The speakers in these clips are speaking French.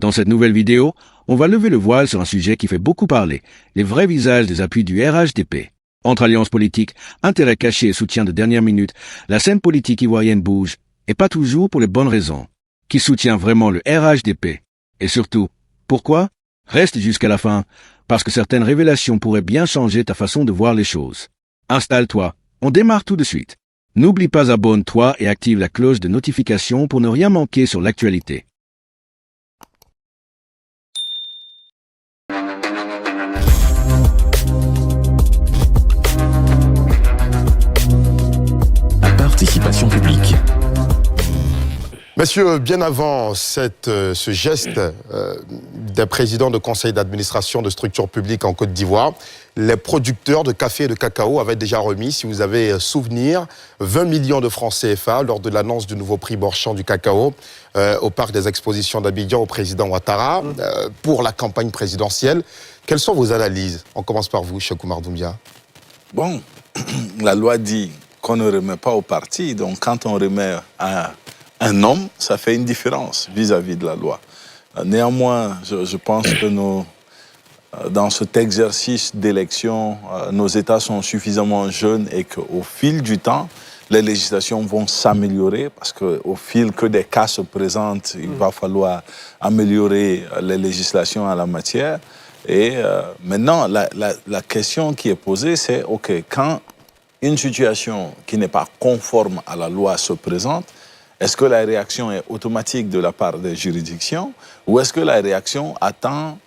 Dans cette nouvelle vidéo, on va lever le voile sur un sujet qui fait beaucoup parler, les vrais visages des appuis du RHDP. Entre alliances politiques, intérêts cachés et soutien de dernière minute, la scène politique ivoirienne bouge, et pas toujours pour les bonnes raisons. Qui soutient vraiment le RHDP? Et surtout, pourquoi? Reste jusqu'à la fin, parce que certaines révélations pourraient bien changer ta façon de voir les choses. Installe-toi, on démarre tout de suite. N'oublie pas, abonne-toi et active la cloche de notification pour ne rien manquer sur l'actualité. Participation publique. Monsieur, bien avant ce geste d'un président de conseil d'administration de structures publiques en Côte d'Ivoire, les producteurs de café et de cacao avaient déjà remis, si vous avez souvenir, 20 millions de francs CFA lors de l'annonce du nouveau prix Borchamp du cacao au parc des expositions d'Abidjan au président Ouattara pour la campagne présidentielle. Quelles sont vos analyses? On commence par vous, Cheikh Oumar Doumbia. Bon, la loi dit qu'on ne remet pas au parti, donc quand on remet à un homme, ça fait une différence vis-à-vis de la loi. Néanmoins, je pense que dans cet exercice d'élection, nos États sont suffisamment jeunes et qu'au fil du temps, les législations vont s'améliorer parce qu'au fil que des cas se présentent, il va falloir améliorer les législations en la matière. Et maintenant, la question qui est posée, c'est, OK, quand une situation qui n'est pas conforme à la loi se présente, est-ce que la réaction est automatique de la part des juridictions ou est-ce que la réaction attend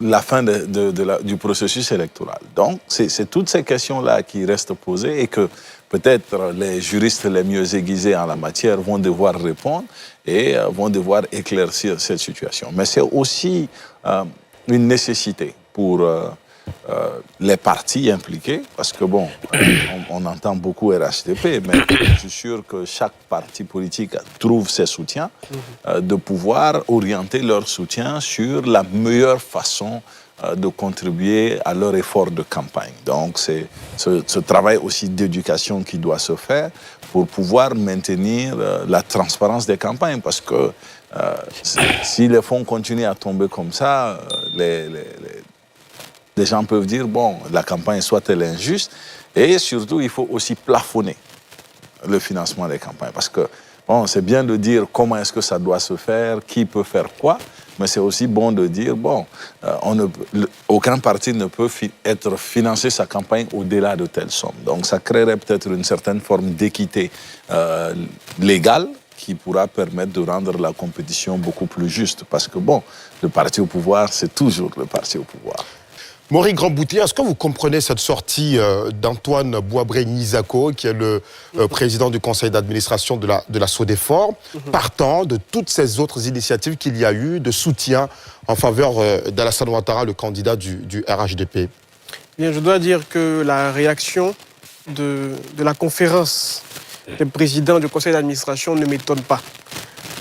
la fin du processus électoral? Donc, c'est toutes ces questions-là qui restent posées et que peut-être les juristes les mieux aiguisés en la matière vont devoir répondre et vont devoir éclaircir cette situation. Mais c'est aussi une nécessité pour les partis impliqués, parce que bon, on entend beaucoup RHDP, mais je suis sûr que chaque parti politique trouve ses soutiens, de pouvoir orienter leur soutien sur la meilleure façon de contribuer à leur effort de campagne. Donc c'est ce travail aussi d'éducation qui doit se faire pour pouvoir maintenir la transparence des campagnes, parce que si les fonds continuent à tomber comme ça, les gens peuvent dire, bon, la campagne soit-elle injuste, et surtout, il faut aussi plafonner le financement des campagnes. Parce que, bon, c'est bien de dire comment est-ce que ça doit se faire, qui peut faire quoi, mais c'est aussi bon de dire, bon, aucun parti ne peut être financé sa campagne au-delà de telle somme. Donc, ça créerait peut-être une certaine forme d'équité légale qui pourra permettre de rendre la compétition beaucoup plus juste. Parce que, bon, le parti au pouvoir, c'est toujours le parti au pouvoir. Maurice Grandboutier, est-ce que vous comprenez cette sortie d'Antoine Boisbré-Nizako, qui est le président du conseil d'administration de la SODEFOR, partant de toutes ces autres initiatives qu'il y a eu de soutien en faveur d'Alassane Ouattara, le candidat du RHDP? Bien, je dois dire que la réaction de la conférence des présidents du conseil d'administration ne m'étonne pas.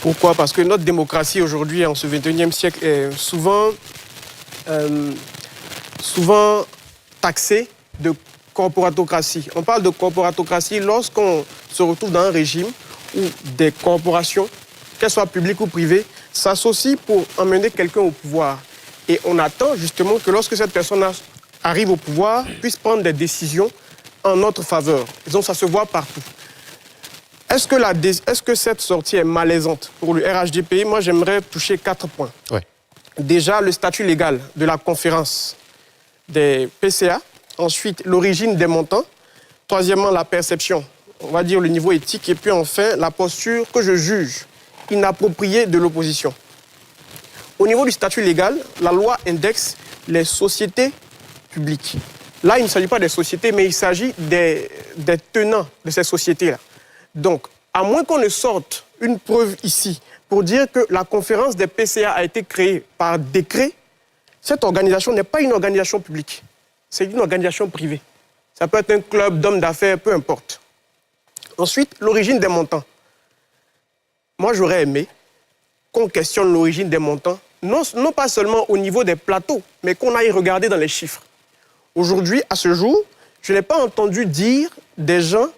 Pourquoi? Parce que notre démocratie aujourd'hui, en ce 21e siècle, est souvent taxé de corporatocratie. On parle de corporatocratie lorsqu'on se retrouve dans un régime où des corporations, qu'elles soient publiques ou privées, s'associent pour emmener quelqu'un au pouvoir. Et on attend justement que lorsque cette personne arrive au pouvoir, puisse prendre des décisions en notre faveur. Et donc ça se voit partout. Est-ce que cette sortie est malaisante pour le RHDP? Moi, j'aimerais toucher 4 points. Ouais. Déjà, le statut légal de la conférence des PCA. Ensuite, l'origine des montants. Troisièmement, la perception, on va dire le niveau éthique. Et puis enfin, la posture que je juge inappropriée de l'opposition. Au niveau du statut légal, la loi indexe les sociétés publiques. Là, il ne s'agit pas des sociétés, mais il s'agit des tenants de ces sociétés-là. Donc, à moins qu'on ne sorte une preuve ici pour dire que la conférence des PCA a été créée par décret, cette organisation n'est pas une organisation publique. C'est une organisation privée. Ça peut être un club d'hommes d'affaires, peu importe. Ensuite, l'origine des montants. Moi, j'aurais aimé qu'on questionne l'origine des montants, non pas seulement au niveau des plateaux, mais qu'on aille regarder dans les chiffres. Aujourd'hui, à ce jour, je n'ai pas entendu dire des gens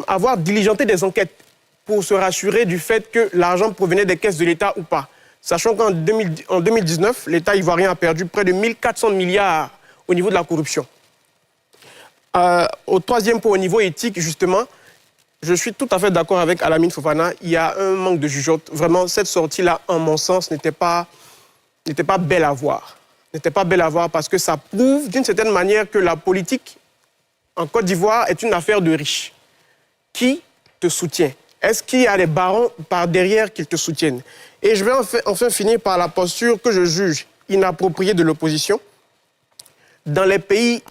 avoir diligenté des enquêtes pour se rassurer du fait que l'argent provenait des caisses de l'État ou pas. Sachant qu'en 2019, l'État ivoirien a perdu près de 1400 milliards au niveau de la corruption. Au troisième point, au niveau éthique, justement, je suis tout à fait d'accord avec Alamine Fofana. Il y a un manque de jugeote. Vraiment, cette sortie-là, en mon sens, n'était pas belle à voir. N'était pas belle à voir parce que ça prouve d'une certaine manière que la politique en Côte d'Ivoire est une affaire de riches. Qui te soutient? Est-ce qu'il y a des barons par derrière qui te soutiennent? Et je vais enfin finir par la posture que je juge inappropriée de l'opposition. Dans les pays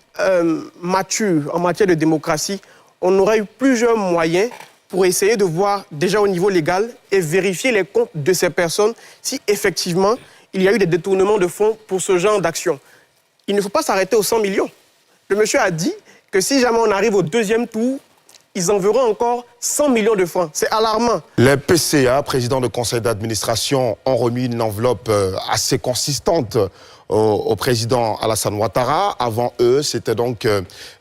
matures en matière de démocratie, on aurait eu plusieurs moyens pour essayer de voir déjà au niveau légal et vérifier les comptes de ces personnes si effectivement il y a eu des détournements de fonds pour ce genre d'action. Il ne faut pas s'arrêter aux 100 millions. Le monsieur a dit que si jamais on arrive au deuxième tour, ils enverront encore 100 millions de francs. C'est alarmant. Les PCA, présidents de conseil d'administration, ont remis une enveloppe assez consistante au président Alassane Ouattara. Avant eux, c'était donc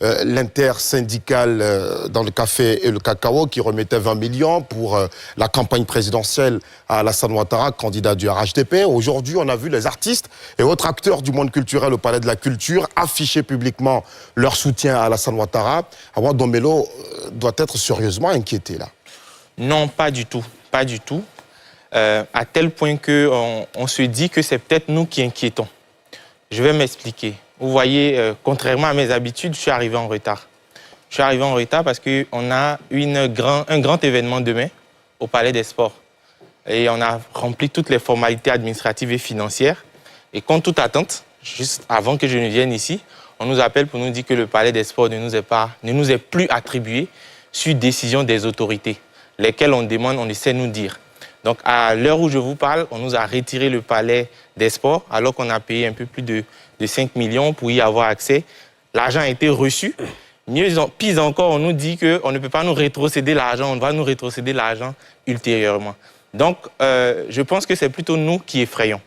l'intersyndicale dans le café et le cacao qui remettait 20 millions pour la campagne présidentielle à Alassane Ouattara, candidat du RHDP. Aujourd'hui, on a vu les artistes et autres acteurs du monde culturel au Palais de la Culture afficher publiquement leur soutien à Alassane Ouattara. Awa Dombello doit être sérieusement inquiété là. Non, pas du tout. Pas du tout. À tel point qu'on se dit que c'est peut-être nous qui inquiétons. Je vais m'expliquer. Vous voyez, contrairement à mes habitudes, je suis arrivé en retard. Je suis arrivé en retard parce qu'on a un grand événement demain au Palais des Sports. Et on a rempli toutes les formalités administratives et financières. Et contre toute attente, juste avant que je ne vienne ici, on nous appelle pour nous dire que le Palais des Sports ne nous est plus attribué sur décision des autorités, lesquelles on demande, on essaie de nous dire. Donc, à l'heure où je vous parle, on nous a retiré le Palais des Sports, alors qu'on a payé un peu plus de 5 millions pour y avoir accès. L'argent a été reçu. Pis encore, on nous dit qu'on ne peut pas nous rétrocéder l'argent, on va nous rétrocéder l'argent ultérieurement. Donc, je pense que c'est plutôt nous qui effrayons.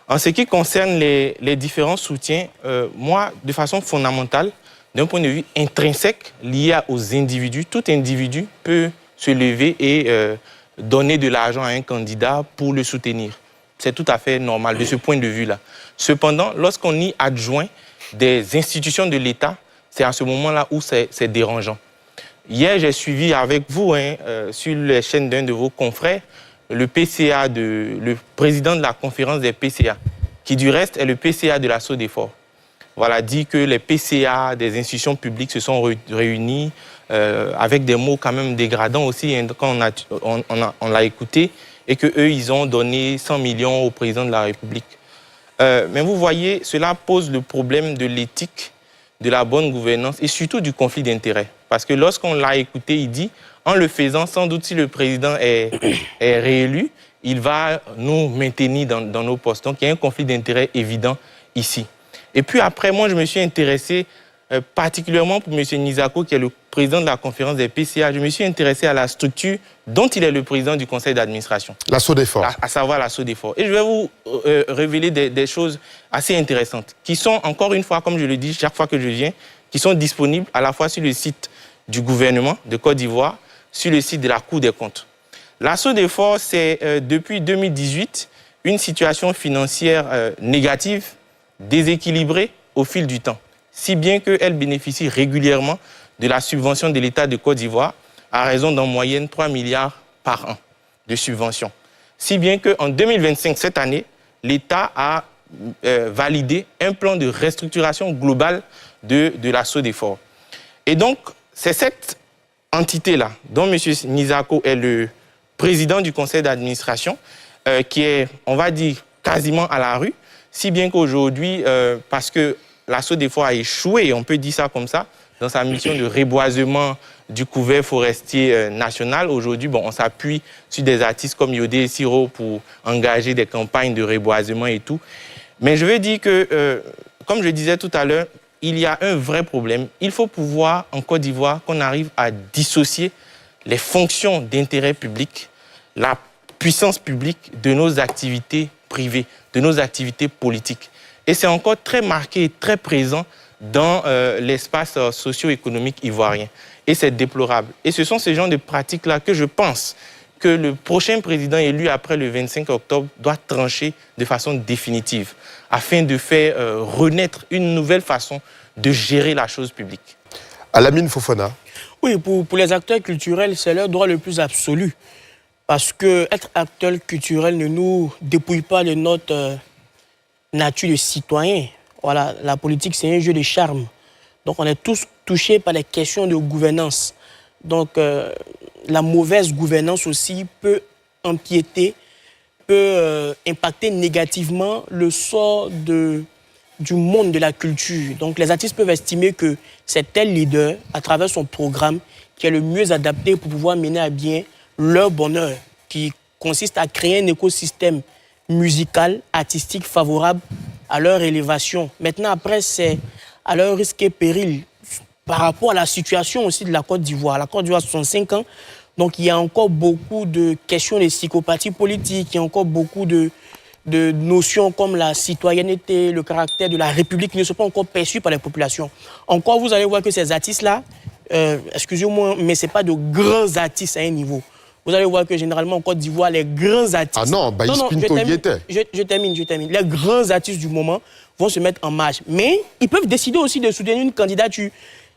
En ce qui concerne les différents soutiens, moi, de façon fondamentale, d'un point de vue intrinsèque, lié aux individus, tout individu peut se lever et donner de l'argent à un candidat pour le soutenir. C'est tout à fait normal de ce point de vue-là. Cependant, lorsqu'on y adjoint des institutions de l'État, c'est à ce moment-là où c'est dérangeant. Hier, j'ai suivi avec vous, sur les chaînes d'un de vos confrères, le PCA, le président de la conférence des PCA, qui du reste est le PCA de la SODEFOR. Voilà, dit que les PCA des institutions publiques se sont réunis avec des mots quand même dégradants aussi, hein, quand on l'a écouté, et qu'eux, ils ont donné 100 millions au président de la République. Mais vous voyez, cela pose le problème de l'éthique, de la bonne gouvernance et surtout du conflit d'intérêts. Parce que lorsqu'on l'a écouté, il dit, en le faisant, sans doute si le président est réélu, il va nous maintenir dans nos postes. Donc il y a un conflit d'intérêts évident ici. Et puis après, moi, je me suis intéressé particulièrement pour M. Nizako, qui est le président de la conférence des PCA. Je me suis intéressé à la structure dont il est le président du conseil d'administration. La SODEFOR. À savoir la SODEFOR. Et je vais vous révéler des choses assez intéressantes, qui sont, encore une fois, comme je le dis chaque fois que je viens, qui sont disponibles à la fois sur le site du gouvernement de Côte d'Ivoire, sur le site de la Cour des comptes. La SODEFOR, c'est depuis 2018 une situation financière négative, déséquilibrée au fil du temps, si bien qu'elle bénéficie régulièrement de la subvention de l'État de Côte d'Ivoire à raison d'en moyenne 3 milliards par an de subventions. Si bien qu'en 2025, cette année, l'État a validé un plan de restructuration globale de la SODEFOR. Et donc, c'est cette entité-là, dont M. Nizako est le président du conseil d'administration, qui est, on va dire, quasiment à la rue, si bien qu'aujourd'hui, parce que la SODEFOR a échoué, on peut dire ça comme ça, dans sa mission de reboisement du couvert forestier national. Aujourd'hui, bon, on s'appuie sur des artistes comme Yodé et Siro pour engager des campagnes de reboisement et tout. Mais je veux dire que, comme je disais tout à l'heure, il y a un vrai problème. Il faut pouvoir, en Côte d'Ivoire, qu'on arrive à dissocier les fonctions d'intérêt public, la puissance publique de nos activités privées, de nos activités politiques. Et c'est encore très marqué et très présent dans l'espace socio-économique ivoirien. Et c'est déplorable. Et ce sont ces genres de pratiques-là que je pense que le prochain président élu après le 25 octobre doit trancher de façon définitive afin de faire renaître une nouvelle façon de gérer la chose publique. Alamine Fofana. Oui, pour les acteurs culturels, c'est leur droit le plus absolu. Parce que être acteur culturel ne nous dépouille pas de notre nature de citoyen. Voilà, la politique, c'est un jeu de charme. Donc, on est tous touchés par les questions de gouvernance. Donc, la mauvaise gouvernance aussi peut empiéter, peut impacter négativement le sort du monde de la culture. Donc, les artistes peuvent estimer que c'est tel leader, à travers son programme, qui est le mieux adapté pour pouvoir mener à bien leur bonheur, qui consiste à créer un écosystème musical, artistique favorable à leur élévation. Maintenant, après, c'est à leur risque et péril par rapport à la situation aussi de la Côte d'Ivoire. La Côte d'Ivoire a 65 ans, donc il y a encore beaucoup de questions de psychopathie politique, il y a encore beaucoup de notions comme la citoyenneté, le caractère de la République qui ne sont pas encore perçus par les populations. Encore, vous allez voir que ces artistes-là, excusez-moi, mais ce n'est pas de grands artistes à un niveau. Vous allez voir que généralement en Côte d'Ivoire, les grands artistes... Ah non, Baïs Pinto y était. Je termine. Les grands artistes du moment vont se mettre en marche. Mais ils peuvent décider aussi de soutenir une candidature.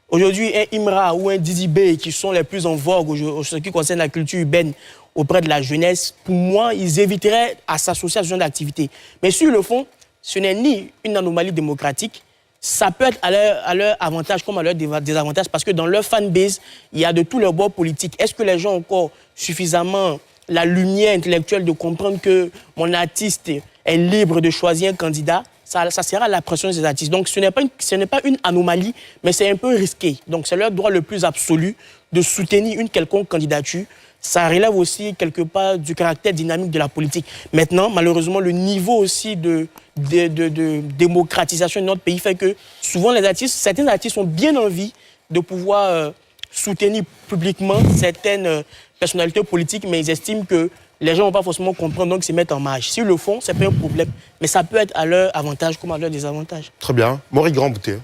Aujourd'hui, un Imra ou un Didi Bey, qui sont les plus en vogue en ce qui concerne la culture urbaine auprès de la jeunesse, pour moi, ils éviteraient à s'associer à ce genre d'activité. Mais sur le fond, ce n'est ni une anomalie démocratique, ça peut être à leur avantage comme à leur désavantage, parce que dans leur fanbase, il y a de tous leurs bords politiques. Est-ce que les gens ont encore suffisamment la lumière intellectuelle de comprendre que mon artiste est libre de choisir un candidat? Ça sera la pression des artistes. Donc ce n'est pas une anomalie, mais c'est un peu risqué. Donc c'est leur droit le plus absolu de soutenir une quelconque candidature. Ça relève aussi quelque part du caractère dynamique de la politique. Maintenant, malheureusement, le niveau aussi de démocratisation de notre pays fait que souvent certains artistes ont bien envie de pouvoir soutenir publiquement certaines personnalités politiques, mais ils estiment que les gens ne vont pas forcément comprendre, donc ils se mettent en marge. S'ils le font, c'est pas un problème, mais ça peut être à leur avantage comme à leur désavantage. Très bien. Maurice Grand-Bouté.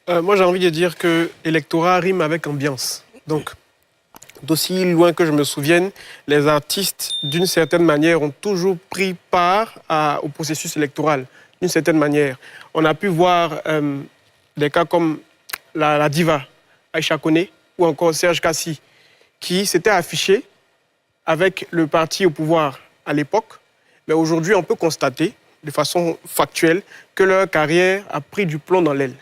Moi, j'ai envie de dire que l'électorat rime avec ambiance. Donc, d'aussi loin que je me souvienne, les artistes, d'une certaine manière, ont toujours pris part au processus électoral, d'une certaine manière. On a pu voir des cas comme la diva Aïcha Koné ou encore Serge Kassi, qui s'étaient affichés avec le parti au pouvoir à l'époque. Mais aujourd'hui, on peut constater, de façon factuelle, que leur carrière a pris du plomb dans l'aile.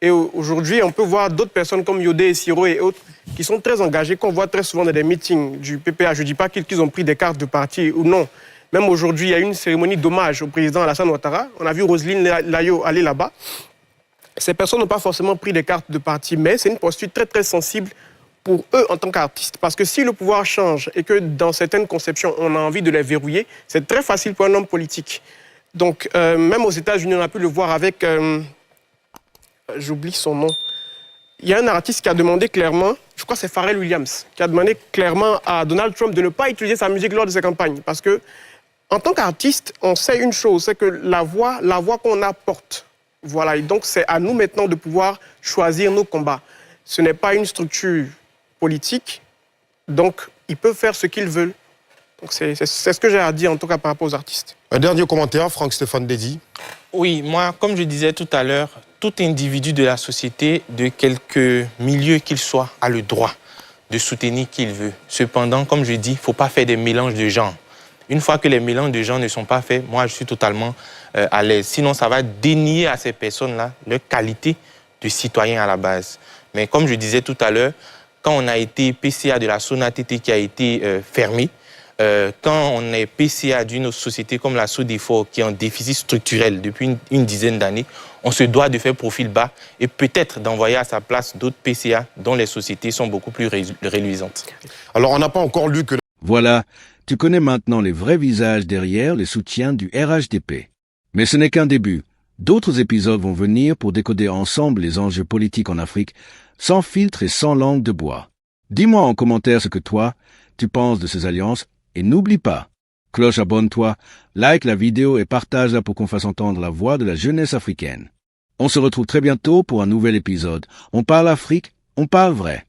Et aujourd'hui, on peut voir d'autres personnes comme Yodé et Siro et autres qui sont très engagés, qu'on voit très souvent dans des meetings du PPA. Je ne dis pas qu'ils ont pris des cartes de parti ou non. Même aujourd'hui, il y a eu une cérémonie d'hommage au président Alassane Ouattara. On a vu Roselyne Layo aller là-bas. Ces personnes n'ont pas forcément pris des cartes de parti, mais c'est une posture très, très sensible pour eux en tant qu'artistes. Parce que si le pouvoir change et que dans certaines conceptions, on a envie de les verrouiller, c'est très facile pour un homme politique. Donc, même aux États-Unis, on a pu le voir avec... j'oublie son nom. Il y a un artiste qui a demandé clairement, je crois que c'est Pharrell Williams, qui a demandé clairement à Donald Trump de ne pas utiliser sa musique lors de ses campagnes. Parce que, en tant qu'artiste, on sait une chose, c'est que la voix qu'on apporte. Voilà, et donc c'est à nous maintenant de pouvoir choisir nos combats. Ce n'est pas une structure politique, donc ils peuvent faire ce qu'ils veulent. Donc c'est ce que j'ai à dire en tout cas par rapport aux artistes. Un dernier commentaire, Franck-Stéphane Dédy. Oui, moi, comme je disais tout à l'heure, tout individu de la société, de quelque milieu qu'il soit, a le droit de soutenir qui il veut. Cependant, comme je dis, il ne faut pas faire des mélanges de genres. Une fois que les mélanges de genres ne sont pas faits, moi, je suis totalement à l'aise. Sinon, ça va dénier à ces personnes-là leur qualité de citoyen à la base. Mais comme je disais tout à l'heure, quand on a été PCA de la SONATT qui a été fermée, quand on est PCA d'une société comme la SODEFOR qui est en déficit structurel depuis une dizaine d'années, on se doit de faire profil bas et peut-être d'envoyer à sa place d'autres PCA dont les sociétés sont beaucoup plus reluisantes. Alors, on n'a pas encore lu que... Voilà, tu connais maintenant les vrais visages derrière les soutiens du RHDP. Mais ce n'est qu'un début. D'autres épisodes vont venir pour décoder ensemble les enjeux politiques en Afrique, sans filtre et sans langue de bois. Dis-moi en commentaire ce que toi, tu penses de ces alliances, et n'oublie pas, cloche, abonne-toi, like la vidéo et partage-la pour qu'on fasse entendre la voix de la jeunesse africaine. On se retrouve très bientôt pour un nouvel épisode. On parle Afrique, on parle vrai.